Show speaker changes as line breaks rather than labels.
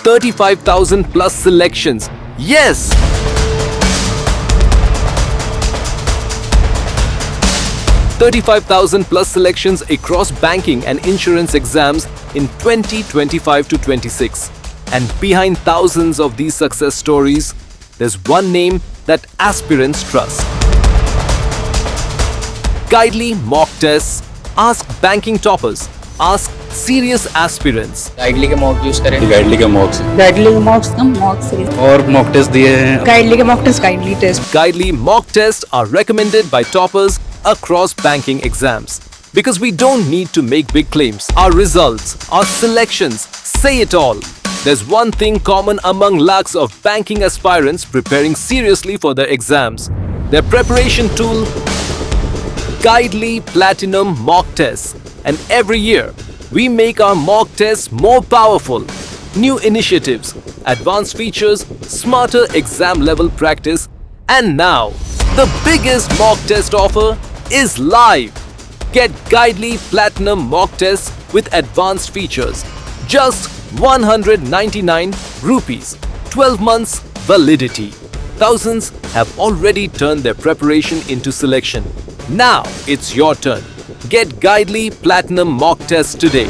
35,000 plus selections. Yes! $35,000 plus selections across banking and insurance exams in 2025 to 26. And behind thousands of these success stories, there's one name that aspirants trust. Guidely mock tests. Ask banking toppers. Ask serious aspirants.
गाइडली के mock use करें।
गाइडली के मॉक्स
और mock test दिए हैं।
Guidely के mock test
Guidely mock tests are recommended by toppers across banking exams. Because we don't need to make big claims. Our results, our selections, say it all. There's one thing common among lakhs of banking aspirants preparing seriously for their exams. Their preparation tool, Guidely Platinum Mock Tests. And every year, we make our mock tests more powerful. New initiatives, advanced features, smarter exam level practice, and now, the biggest mock test offer is live. Get Guidely Platinum Mock Tests with advanced features. Just 199 rupees. 12 months validity. Thousands have already turned their preparation into selection. Now it's your turn. Get Guidely Platinum Mock Tests today.